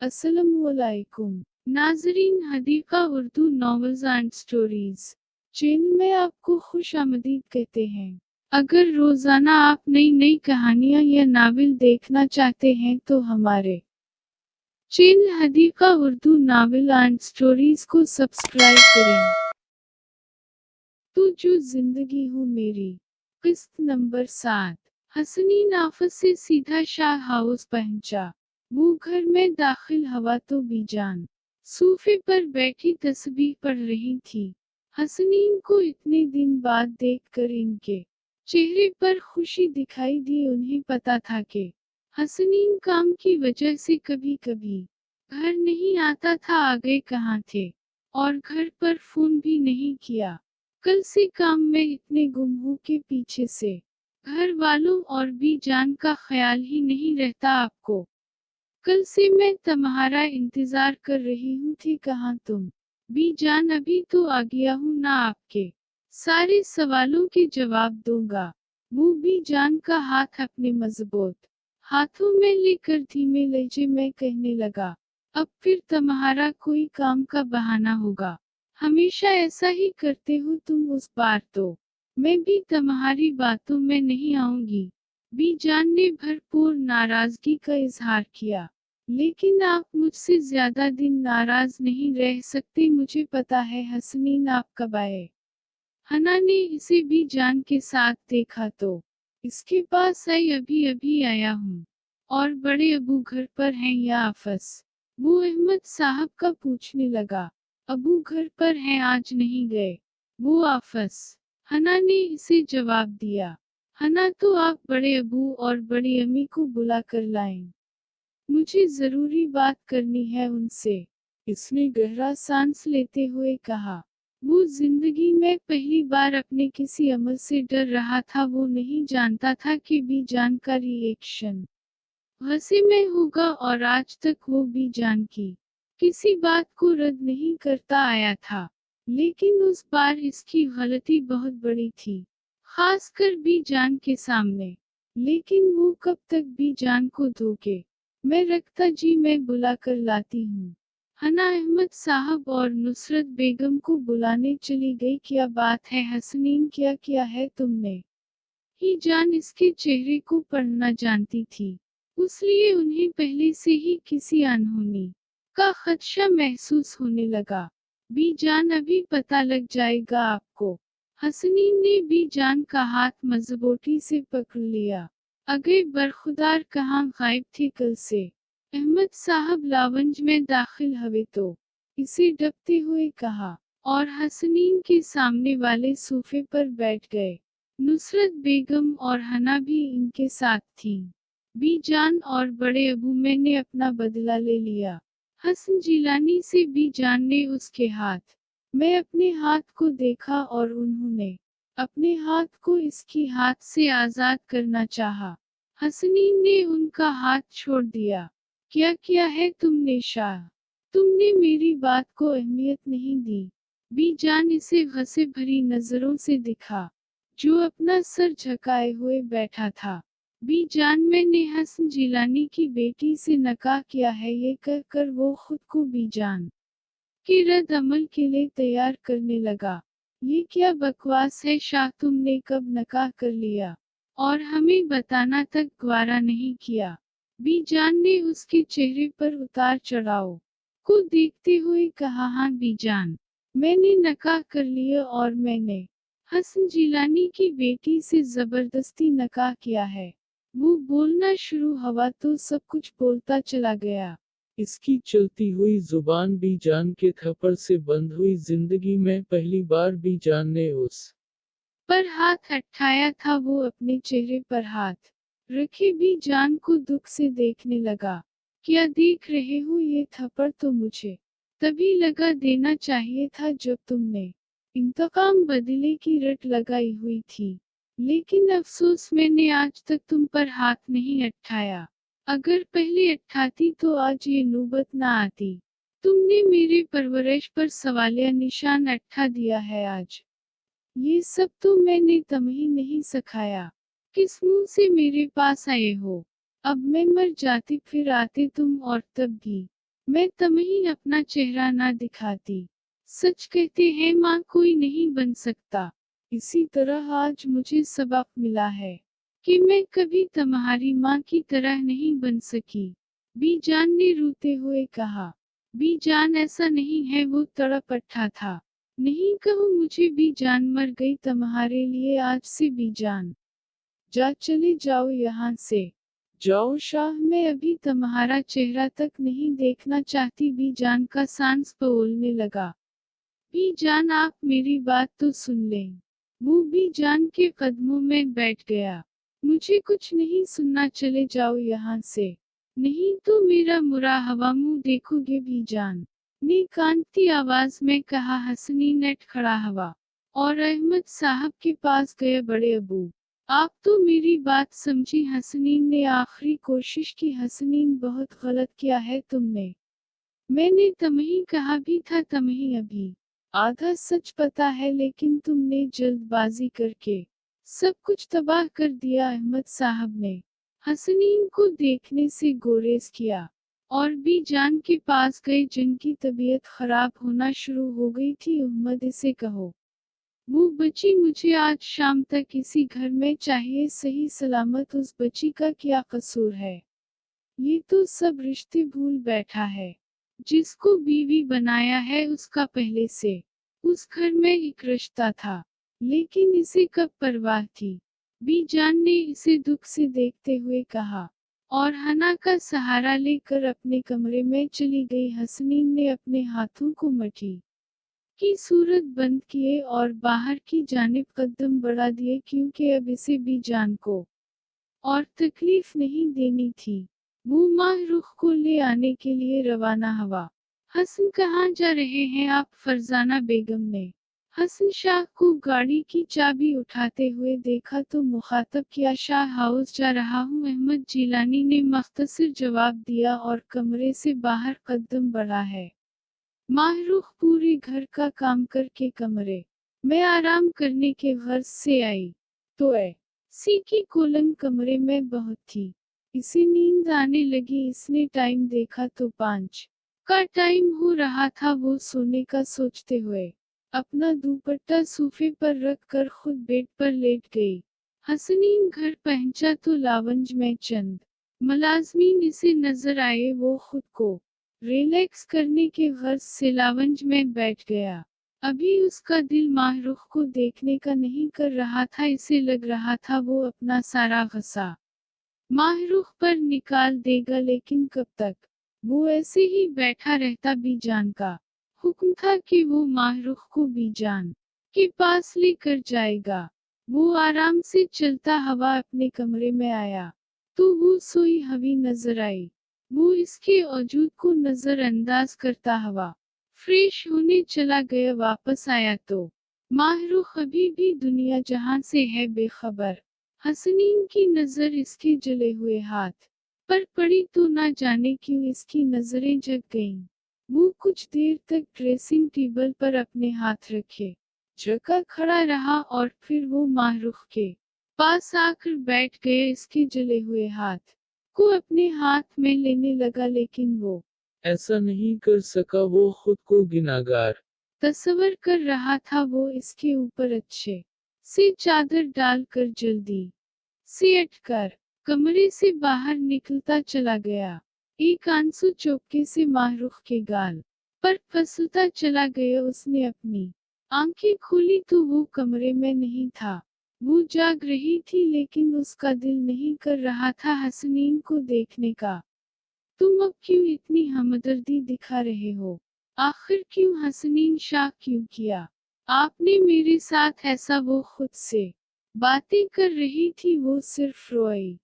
अस्सलामुअलैकुम नाजरीन, Hadika Urdu novels and stories channel में आपको खुश आमदीद कहते हैं। अगर रोजाना आप नई नई कहानियाँ या नावल देखना चाहते हैं तो हमारे channel Hadika Urdu novel and stories को सब्सक्राइब करें। तू जो जिंदगी हो मेरी, किस्त नंबर 7। हसनीन ऑफिस से सीधा शाह हाउस पहुंचा। वो घर में दाखिल हुआ तो बीजान सोफे पर बैठी तस्बीह पढ़ रही थी। हसनीन को इतने दिन बाद देखकर इनके चेहरे पर खुशी दिखाई दी। उन्हें पता था कि हसनीन काम की वजह से कभी कभी घर नहीं आता था। आगे कहाँ थे और घर पर फोन भी नहीं किया। कल से काम में इतने गुम हो के पीछे से घर वालों और भी जान का ख्याल ही नहीं रहता आपको। कल से मैं तुम्हारा इंतजार कर रही हूँ थी, कहाँ तुम? भी जान अभी तो आ गया हूँ ना, आपके सारे सवालों के जवाब दूंगा। वो भी जान का हाथ अपने मजबूत हाथों में लेकर धीमे लहजे में कहने लगा, अब फिर तुम्हारा कोई काम का बहाना होगा। हमेशा ऐसा ही करते हो तुम। उस बार तो मैं भी तुम्हारी बातों में नहीं आऊंगी। बी जान ने भरपूर नाराजगी का इजहार किया। लेकिन आप मुझसे ज्यादा दिन नाराज नहीं रह सकते, मुझे पता है। हसनीन, आप कब आए? हना ने इसे भी जान के साथ देखा तो इसके पास आई। अभी अभी आया हूँ। और बड़े अबू घर पर हैं या आफस? वो अहमद साहब का पूछने लगा। अबू घर पर हैं, आज नहीं गए। वो आफस? हना ने इसे जवाब दिया। हना, तो आप बड़े अबू और बड़ी अम्मी को बुला कर लाएं। मुझे जरूरी बात करनी है उनसे। इसने गहरा सांस लेते हुए कहा। वो जिंदगी में पहली बार अपने किसी अमल से डर रहा था। वो नहीं जानता था कि भी जान का रिएक्शन हंसी में होगा, और आज तक वो भी जान की किसी बात को रद्द नहीं करता आया था। लेकिन उस बार इसकी गलती बहुत बड़ी थी, खासकर भी जान के सामने। लेकिन वो कब तक भी जान को धोखे मैं रखता? जी, मैं बुला कर लाती हूँ। हना अहमद साहब और नुसरत बेगम को बुलाने चली गई। क्या बात है हसनीन, क्या किया है तुमने? ही जान इसके चेहरे को पढ़ना जानती थी, इसलिए उन्हें पहले से ही किसी अनहोनी का खदशा महसूस होने लगा। बी जान, अभी पता लग जाएगा आपको। हसनीन ने बी जान का हाथ मजबूती से पकड़ लिया। अगे बरखुदार, कहाँ गायब थे कल से? अहमद साहब लावंज में दाखिल हुए तो इसे डरते हुए कहा, और हसनीन के सामने वाले सोफे पर बैठ गए। नुसरत बेगम और हना भी इनके साथ थीं। बी जान और बड़े अबू, मैंने अपना बदला ले लिया। हसन जिलानी से बी जान ने उसके हाथ मैं अपने हाथ को देखा और उन्होंने अपने हाथ को इसकी हाथ से आजाद करना चाहा। हसनीन ने उनका हाथ छोड़ दिया। क्या किया है तुमने शाह? तुमने मेरी बात को अहमियत नहीं दी। बी जान इसे हंसे भरी नजरों से दिखा, जो अपना सर झुकाए हुए बैठा था। बी जान, मैंने हसन जिलानी की बेटी से निकाह किया है, ये कहकर वो खुद को बी जान के रद्द अमल के लिए तैयार करने लगा। ये क्या बकवास है शाह, तुमने कब निकाह कर लिया और हमें बताना तक ग्वारा नहीं किया? बी जान ने उसके चेहरे पर उतार चढ़ाव को देखते हुए कहा। हाँ बी जान, मैंने निकाह कर लिया और मैंने हसन जिलानी की बेटी से जबरदस्ती निकाह किया है। वो बोलना शुरू हुआ तो सब कुछ बोलता चला गया। इसकी चलती हुई जुबान बी जान के थप्पड़ से बंद हुई। जिंदगी में पहली बार बी जान ने उस पर हाथ उठाया था। वो अपने चेहरे पर हाथ रखे भी जान को दुख से देखने लगा। क्या देख रहे हो? ये थप्पड़ तो मुझे तभी लगा देना चाहिए था जब तुमने इंतकाम बदले की रट लगाई हुई थी। लेकिन अफसोस, मैंने आज तक तुम पर हाथ नहीं उठाया। अगर पहले उठाती तो आज ये नौबत ना आती। तुमने मेरे परवरिश पर सवालिया निशान उठा दिया है आज। ये सब तो मैंने तुम्हें नहीं सिखाया। किस मुंह से मेरे पास आए हो? अब मैं मर जाती फिर आते तुम, और तब भी मैं तमही अपना चेहरा ना दिखाती। सच कहते हैं माँ कोई नहीं बन सकता। इसी तरह आज मुझे सबक मिला है कि मैं कभी तुम्हारी माँ की तरह नहीं बन सकी। बीजान ने रोते हुए कहा। बीजान ऐसा नहीं है, वो तड़प उठा था। नहीं कहो मुझे, बीजान मर गई तुम्हारे लिए आज से बीजान। जा चले जाओ यहाँ से। जाओ शाह, मैं अभी तुम्हारा चेहरा तक नहीं देखना चाहती। बीजान का सांस बोलने लगा। बीजान आप मेरी बात तो सुन लें। वो बीजान के कदमों में बैठ गया। मुझे कुछ नहीं सुनना, चले जाओ यहाँ से। नहीं तो मेरा मुरा हवा मुंह देखोगे। बीजान ने कांपती आवाज में कहा। हसनीन उठ खड़ा हुआ और अहमद साहब के पास गए। बड़े अबू, आप तो मेरी बात समझी। हसनीन ने आखिरी कोशिश की। हसनीन बहुत गलत किया है तुमने। मैंने तुम्हें कहा भी था, तुम्हें अभी आधा सच पता है, लेकिन तुमने जल्दबाजी करके सब कुछ तबाह कर दिया। अहमद साहब ने हसनीन को देखने से गुरेज किया और बीजान के पास गए, जिनकी तबीयत खराब होना शुरू हो गई थी। अहमद, इसे कहो वो बच्ची मुझे आज शाम तक इसी घर में चाहिए, सही सलामत। उस बच्ची का क्या कसूर है? ये तो सब रिश्ते भूल बैठा है। जिसको बीवी बनाया है उसका पहले से उस घर में एक रिश्ता था, लेकिन इसे कब परवाह थी? बीजान ने इसे दुख से देखते हुए कहा और हना का सहारा लेकर अपने कमरे में चली गई। हसनीन ने अपने हाथों को मटी की सूरत बंद किए और बाहर की जानिब कदम बढ़ा दिए, क्योंकि अब इसे बीजान को और तकलीफ नहीं देनी थी। वो माहरुख को ले आने के लिए रवाना हुआ। हसन, कहाँ जा रहे हैं आप? फरजाना बेगम ने हसन शाह को गाड़ी की चाबी उठाते हुए देखा तो मुखातब किया। शाह हाउस जा रहा हूँ, अहमद जिलानी ने मख्तसर जवाब दिया और कमरे से बाहर कदम बढ़ा है। माहरुख पूरे घर का काम करके कमरे में आराम करने के गर्ज से आई तो सी की कोलंग कमरे में बहुत थी। इसे नींद आने लगी। इसने टाइम देखा तो 5 का टाइम हो रहा था। वो सोने का सोचते हुए अपना दुपट्टा सोफे पर रख कर खुद बेड पर लेट गई। हसनीन घर पहुंचा तो लावंज में चंद मुलाजमीन इसे नजर आए। वो खुद को रिलैक्स करने के गर्ज से लावंज में बैठ गया। अभी उसका दिल माहरुख को देखने का नहीं कर रहा था। इसे लग रहा था वो अपना सारा गुस्सा माहरुख पर निकाल देगा, लेकिन कब तक? वो ऐसे ही बैठा रहता। बीजान का हुक्म था कि वो माहरुख को बीजान के पास लेकर जाएगा। वो आराम से चलता हुआ अपने कमरे में आया तो वो सोई हुई नजर आई। वो इसके वजूद को नजरअंदाज करता हुआ फ्रेश होने चला गया। वापस आया तो माहरुख अभी भी दुनिया जहां से है बेखबर। हसनीन की नजर इसके जले हुए हाथ पर पड़ी तो ना जाने क्यों इसकी नजरें जग गईं। वो कुछ देर तक ड्रेसिंग टेबल पर अपने हाथ रखे झुका खड़ा रहा और फिर वो माहरुख के पास आकर बैठ गए। इसके जले हुए हाथ को अपने हाथ में लेने लगा, लेकिन वो ऐसा नहीं कर सका। वो खुद को गुनाहगार तस्वर कर रहा था। वो इसके ऊपर अच्छे से चादर डालकर जल्दी से हटकर कमरे से बाहर निकलता चला गया। एक आंसू चौके से माहरुख के गाल पर फंसता चला गया। उसने अपनी आंखें खोली तो वो कमरे में नहीं था। वो जाग रही थी, लेकिन उसका दिल नहीं कर रहा था हसनीन को देखने का। तुम अब क्यों इतनी हमदर्दी दिखा रहे हो? आखिर क्यों? हसनीन शाह, क्यों किया आपने मेरे साथ ऐसा? वो खुद से बातें कर रही थी। वो सिर्फ रोई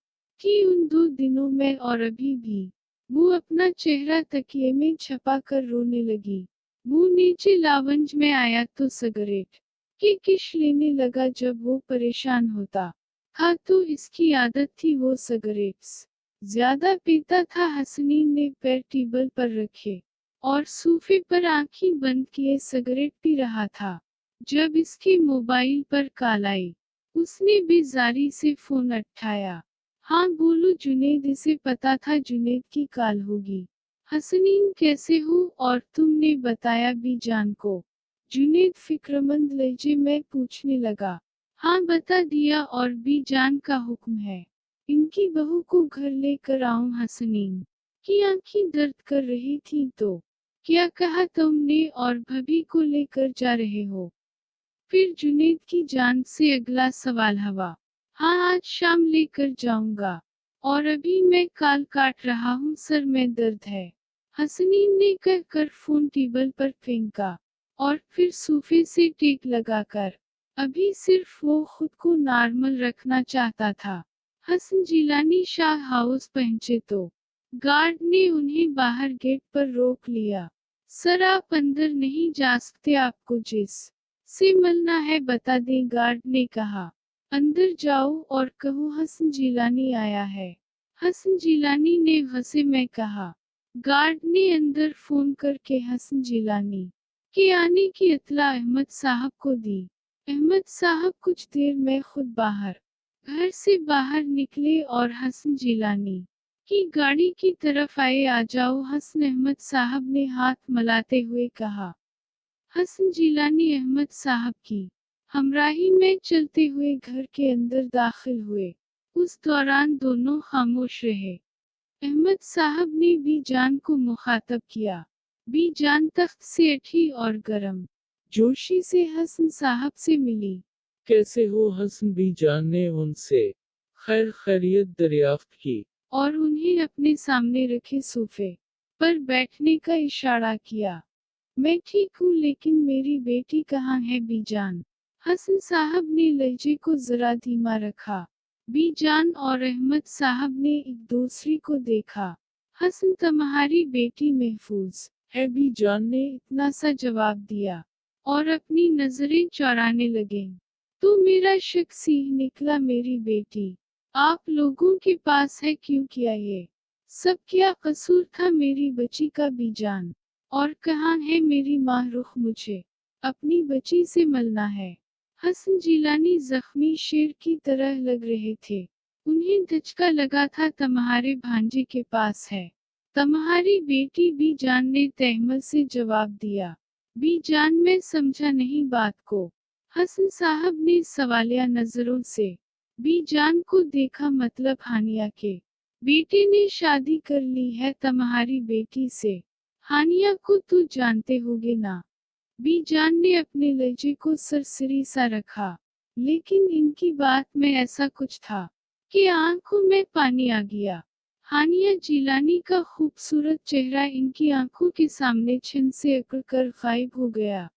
थी उन 2 दिनों में, और अभी भी वो अपना चेहरा तकिए में छपा कर रोने लगी। वो नीचे लावंज में आया तो सिगरेट की किश लेने लगा। जब वो परेशान होता था तो इसकी आदत थी वो सिगरेट्स ज्यादा पीता था। हसनीन ने पैर टेबल पर रखे और सोफे पर आंखें बंद किए सिगरेट पी रहा था। जब इसके मोबाइल पर कॉल आई, उसने बेजारी से फोन उठाया। हाँ बोलो जुनैद। इसे पता था जुनैद की कॉल होगी। हसनीन कैसे हो और तुमने बताया बी जान को? जुनैद फिक्रमंद लहजे में पूछने लगा। हाँ बता दिया और बी जान का हुक्म है। इनकी बहू को घर लेकर आऊं। हसनीन की आंखें दर्द कर रही थीं तो। क्या कहा तुमने और भाभी को लेकर जा रहे हो? फिर जुनैद की जान से अगला सवाल हवा। हाँ आज शाम लेकर जाऊंगा। और अभी मैं काल काट रहा हूँ, सर में दर्द है। हसनीन ने कहकर फोन टेबल पर फेंका और फिर सोफे से टेक लगाकर अभी सिर्फ वो खुद को नॉर्मल रखना चाहता था। हसन जिलानी शाह हाउस पहुंचे तो गार्ड ने उन्हें बाहर गेट पर रोक लिया। सर आप अंदर नहीं जा सकते, आपको जिस से मिलना है बता दें, गार्ड ने कहा। अंदर जाओ और कहो हसन जिलानी आया है। हसन जिलानी ने गुस्से में कहा। गार्ड ने अंदर फोन करके हसन जिलानी के आने की इत्तला अहमद साहब को दी। अहमद साहब कुछ देर में खुद घर से बाहर निकले और हसन जिलानी की गाड़ी की तरफ आए। आ जाओ हसन, अहमद साहब ने हाथ मिलाते हुए कहा। हसन जिलानी अहमद साहब की हमराही में चलते हुए घर के अंदर दाखिल हुए। उस दौरान दोनों खामोश रहे। अहमद साहब ने बी जान को मुखातब किया। बी जान तख्त से उठी और गरम जोशी से हसन साहब से मिली। कैसे हो? हसन बी जान ने उनसे खैर खैरियत दरियाफ्त की और उन्हें अपने सामने रखे सोफे पर बैठने का इशारा किया। मैं ठीक हूँ लेकिन मेरी बेटी कहाँ है बीजान? हसन साहब ने लहजे को जरा धीमा रखा। बीजान और अहमद साहब ने एक दूसरे को देखा। हसन तुम्हारी बेटी महफूज है। बी जान ने इतना सा जवाब दिया और अपनी नजरें चौराने लगे। तो मेरा शक सीह निकला, मेरी बेटी आप लोगों के पास है, क्यों किया ये सब? क्या कसूर था मेरी बच्ची का? बीजान और कहाँ है मेरी माँ? रुख मुझे अपनी बच्ची से मिलना है। हसन जिलानी जख्मी शेर की तरह लग रहे थे। उन्हें धचका लगा था। तुम्हारे भांजे के पास है तुम्हारी बेटी? बी जान ने तहमल से जवाब दिया। बी जान में समझा नहीं बात को। हसन साहब ने सवालिया नजरों से बी जान को देखा। मतलब हानिया के बेटे ने शादी कर ली है तुम्हारी बेटी से? हानिया को तो जानते होगे ना? बी जान ने अपने लहजे को सरसरी सा रखा। लेकिन इनकी बात में ऐसा कुछ था कि आंखों में पानी आ गया। हानिया जिलानी का खूबसूरत चेहरा इनकी आंखों के सामने छिन से अकड़ कर गायब हो गया।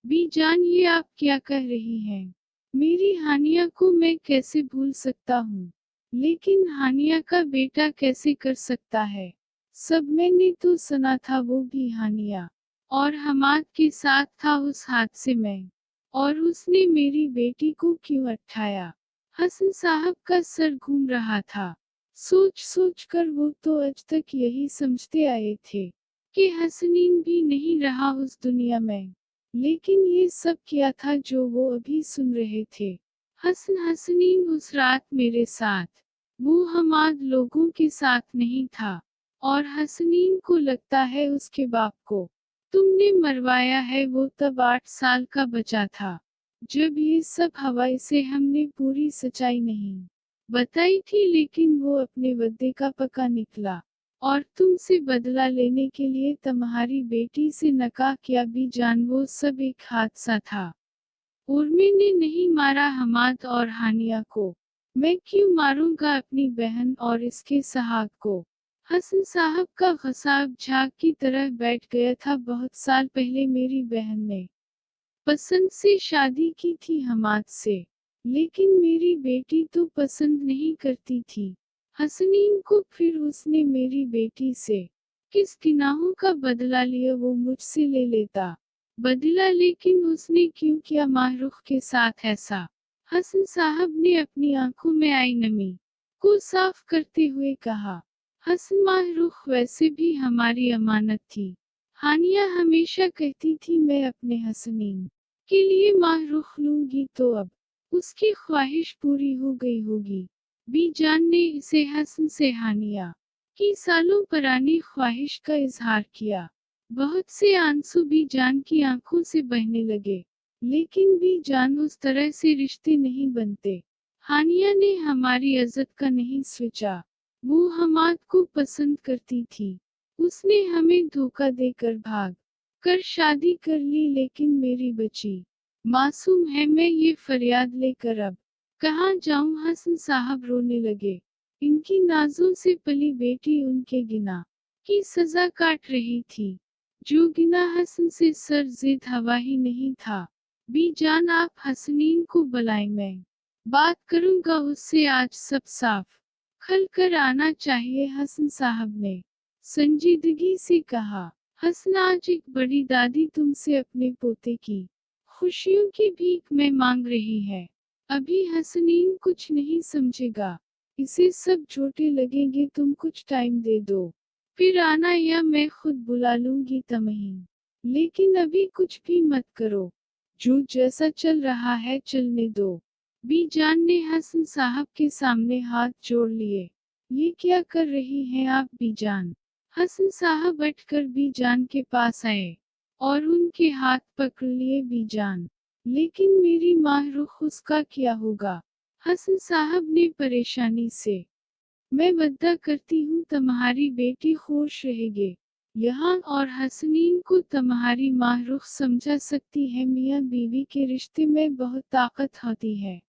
बी जान ये आप क्या कह रही हैं? मेरी हानिया को मैं कैसे भूल सकता हूँ? लेकिन हानिया का बेटा कैसे कर सकता है? सब मैंने तो सुना था, वो भी हानिया और हमाद के साथ था उस हादसे में। और उसने मेरी बेटी को क्यों अटकाया? हसन साहब का सर घूम रहा था। सोच सोच कर वो तो आज तक यही समझते आए थे कि हसनीन भी नहीं रहा उस दुनिया में। लेकिन ये सब क्या था जो वो अभी सुन रहे थे? हसनीन उस रात मेरे साथ, वो हमाद लोगों के साथ नहीं था। और हसनीन को लगता है उसके बाप को तुमने मरवाया है। वो तब 8 साल का बच्चा था जब ये सब हवाई से हमने पूरी सच्चाई नहीं बताई थी, लेकिन वो अपने वद्दे का पक्का निकला और तुमसे बदला लेने के लिए तुम्हारी बेटी से निकाह किया। भी जान वो सब एक हादसा था। उर्मी ने नहीं मारा हमाद और हानिया को। मैं क्यों मारूंगा अपनी बहन और इसके सहाग को? हसन साहब का गसाब झाग की तरह बैठ गया था। बहुत साल पहले मेरी बहन ने पसंद से शादी की थी हमाद से, लेकिन मेरी बेटी तो पसंद नहीं करती थी हसनीन को। फिर उसने मेरी बेटी से किस गुनाहों का बदला लिया? वो मुझसे ले लेता बदला, लेकिन उसने क्यों किया माहरुख के साथ ऐसा? हसन साहब ने अपनी आंखों में आई नमी को साफ करते हुए कहा। हसन माहरुख वैसे भी हमारी अमानत थी। हानिया हमेशा कहती थी मैं अपने हसनीन के लिए माहरुख लूंगी, तो अब उसकी ख्वाहिश पूरी हो गई होगी। बी जान ने इसे हसन से हानिया की सालों पुरानी ख्वाहिश का इजहार किया। बहुत से आंसू बी जान की आंखों से बहने लगे, लेकिन बी जान उस तरह से रिश्ते नहीं बनते। हानिया ने हमारी इज्जत का नहीं सोचा। वो हमाद को पसंद करती थी। उसने हमें धोखा देकर भाग कर शादी कर ली, लेकिन मेरी बच्ची मासूम है। मैं ये फरियाद लेकर अब कहाँ जाऊं? हसन साहब रोने लगे। इनकी नाजों से पली बेटी उनके गिना की सजा काट रही थी। जो गिना हसन से सर ज़ेद हवा ही नहीं था। बी जान, आप हसनीन को बुलाएं, मैं बात करूंगा उससे। आज सब साफ खल कर आना चाहिए, हसन साहब ने संजीदगी से कहा। हसन, आज एक बड़ी दादी तुमसे अपने पोते की खुशियों की भीख में मांग रही है। अभी हसनीन कुछ नहीं समझेगा, इसे सब झूठे लगेंगे। तुम कुछ टाइम दे दो, फिर आना या मैं खुद बुला लूंगी तमहीन। लेकिन अभी कुछ भी मत करो, जो जैसा चल रहा है चलने दो। बी जान ने हसन साहब के सामने हाथ जोड़ लिए। ये क्या कर रही हैं आप बी जान? हसन साहब बैठकर बी जान के पास आए और उनके हाथ पकड़ लिए। बी जान, लेकिन मेरी माहरूख, उसका क्या होगा? हसन साहब ने परेशानी से। मैं वादा करती हूँ तुम्हारी बेटी खुश रहेगी यहाँ, और हसनीन को तुम्हारी माहरूख समझा सकती है। मियाँ बीवी के रिश्ते में बहुत ताकत होती है,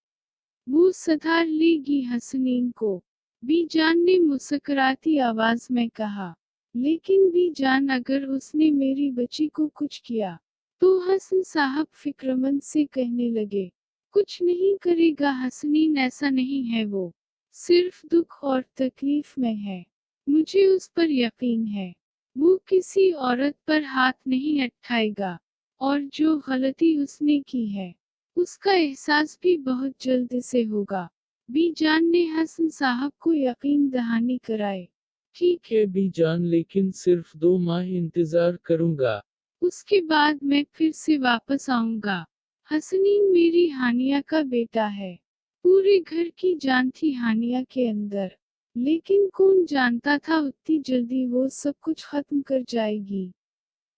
वो सुधार लेगी हसनीन को। बी जान ने मुस्कुराती आवाज में कहा। लेकिन बी जान, अगर उसने मेरी बच्ची को कुछ किया तो? हसन साहब फिक्रमंद से कहने लगे। कुछ नहीं करेगा हसनीन, ऐसा नहीं है। वो सिर्फ दुख और तकलीफ में है। मुझे उस पर यकीन है। वो किसी औरत पर हाथ नहीं उठाएगा, और जो गलती उसने की है उसका एहसास भी बहुत जल्द से होगा। बी जान ने हसन साहब को यकीन दहानी कराए। ठीक है बी जान, लेकिन सिर्फ 2 माह इंतजार करूंगा। उसके बाद मैं फिर से वापस आऊंगा। हसनीन मेरी हानिया का बेटा है। पूरे घर की जान थी हानिया के अंदर, लेकिन कौन जानता था उतनी जल्दी वो सब कुछ खत्म कर जाएगी।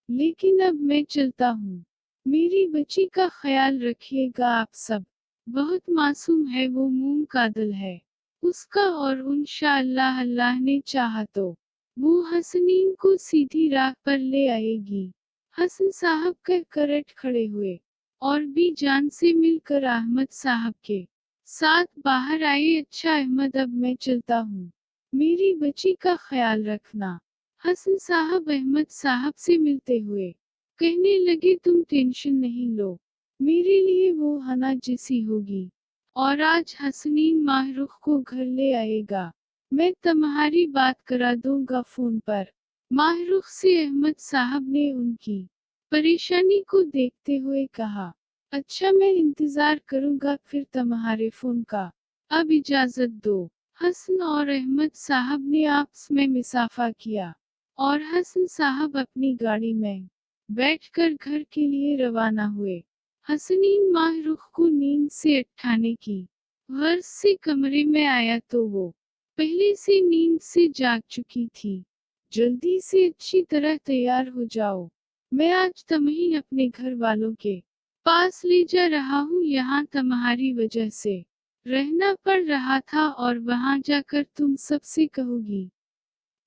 लेकिन अब मैं चलता हूँ। मेरी बच्ची का ख्याल रखिएगा आप सब। बहुत मासूम है, वो मूंग का दिल है उसका, और इंशाअल्लाह अल्लाह ने चाहा तो वो हसनीन को सीधी राह पर ले आएगी। हसन साहब कह कर उठ खड़े हुए और बी जान से मिलकर अहमद साहब के साथ बाहर आए। अच्छा अहमद, अब मैं चलता हूँ। मेरी बच्ची का ख्याल रखना। हसन साहब अहमद साहब से मिलते हुए कहने लगे, तुम टेंशन नहीं लो, मेरे लिए वो हना जैसी होगी, और आज हसनीन माहरूख को घर ले आएगा। मैं तुम्हारी बात करा दूंगा फोन पर। माहरूख से अहमद साहब ने उनकी परेशानी को देखते हुए कहा। अच्छा, मैं इंतजार करूंगा फिर तुम्हारे फोन का। अब इजाजत दो। हसन और अहमद साहब ने आपस में मुसाफा किया और हसन साहब अपनी गाड़ी में बैठकर घर के लिए रवाना हुए। हसनीन माहरूख को नींद से उठाने की गर्ज से कमरे में आया तो वो पहले से नींद से जाग चुकी थी। जल्दी से अच्छी तरह तैयार हो जाओ, मैं आज तुम्हें अपने घर वालों के पास ले जा रहा हूँ। यहाँ तुम्हारी वजह से रहना पड़ रहा था, और वहाँ जाकर तुम सबसे कहोगी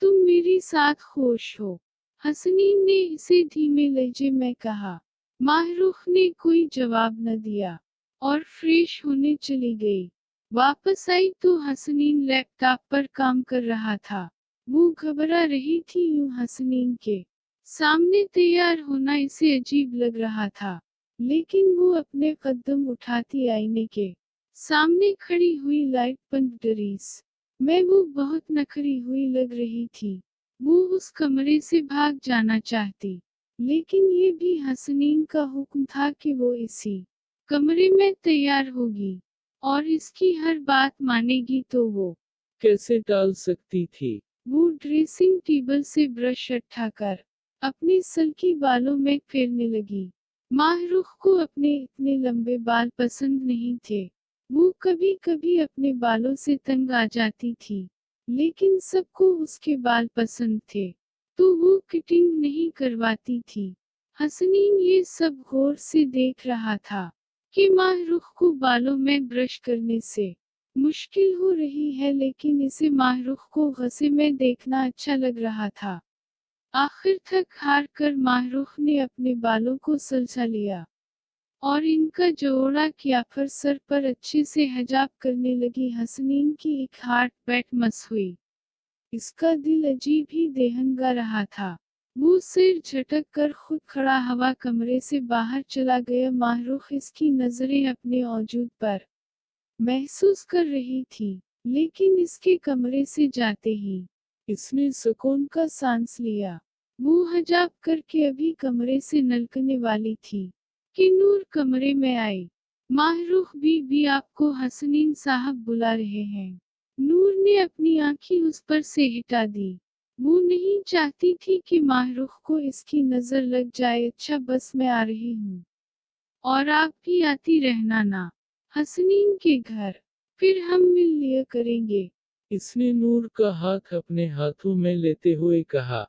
तुम मेरे साथ खुश हो। हसनीन ने इसे धीमे लहजे में कहा। माहरूख ने कोई जवाब न दिया और फ्रेश होने चली गई। वापस आई तो हसनीन लैपटॉप पर काम कर रहा था। वो घबरा रही थी, यूं हसनीन के सामने तैयार होना इसे अजीब लग रहा था। लेकिन वो अपने कदम उठाती आईने के सामने खड़ी हुई लाइट बंद ड्रेस में वो बहुत नखरी हुई लग रही थी। वो उस कमरे से भाग जाना चाहती, लेकिन ये भी हसनीन का हुक्म था कि वो इसी कमरे में तैयार होगी और इसकी हर बात मानेगी, तो वो कैसे टाल सकती थी? वो ड्रेसिंग टेबल से ब्रश उठाकर अपने सल्की बालों में फेरने लगी। माहरूख को अपने इतने लंबे बाल पसंद नहीं थे। वो कभी कभी अपने बालों से तंग आ जाती थी, लेकिन सबको उसके बाल पसंद थे, तो वो कटिंग नहीं करवाती थी। हसनीन ये सब गौर से देख रहा था कि माहरूख को बालों में ब्रश करने से मुश्किल हो रही है, लेकिन इसे माहरूख को गुस्से में देखना अच्छा लग रहा था। आखिर थक हार कर माहरूख ने अपने बालों को सुलझा लिया और इनका जोड़ा किया, फिर सर पर अच्छे से हिजाब करने लगी। हसनीन की एक हार्ट बीट मस हुई। इसका दिल अजीब ही दहंगा रहा था। वो सिर झटक कर खुद खड़ा हवा कमरे से बाहर चला गया। माहरूख इसकी नजरें अपने औजूद पर महसूस कर रही थी, लेकिन इसके कमरे से जाते ही इसने सुकून का सांस लिया। वो हिजाब करके अभी कमरे से निकलने वाली थी कि नूर कमरे में आई। माहरूख बीबी, आपको हसनीन साहब बुला रहे हैं। नूर ने अपनी आंखें उस पर से हटा दी। वो नहीं चाहती थी कि माहरूख को इसकी नजर लग जाए। अच्छा, बस मैं आ रही हूँ, और आप भी आती रहना ना, हसनीन के घर, फिर हम मिल लिया करेंगे। इसने नूर का हाथ अपने हाथों में लेते हुए कहा।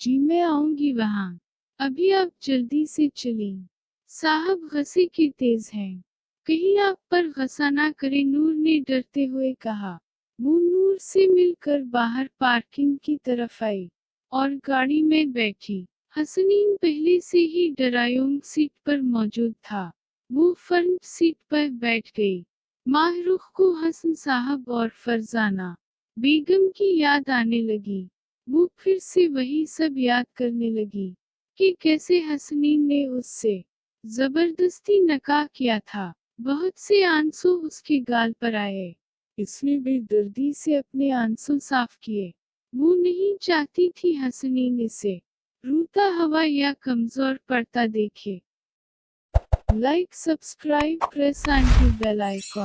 जी मैं आऊंगी वहाँ। अभी आप जल्दी से चलें। साहब गुस्से के तेज हैं, कहीं आप पर गुस्सा ना करें, नूर ने डरते हुए कहा। वो नूर से मिलकर बाहर पार्किंग की तरफ आई और गाड़ी में बैठी। हसनीन पहले से ही ड्राइविंग सीट पर मौजूद था। वो फ्रंट सीट पर बैठ गई। माहरूख को हसन साहब और फरजाना बेगम की याद आने लगी। वो फिर से वही सब याद करने लगी कि कैसे हसनीन ने उससे जबरदस्ती निकाह किया था। बहुत से आंसू उसके गाल पर आए। इसने बेदर्दी से अपने आंसू साफ किए। वो नहीं चाहती थी हसनीन इसे रोता हुआ या कमजोर पड़ता देखे। Like, subscribe, press on to bell icon.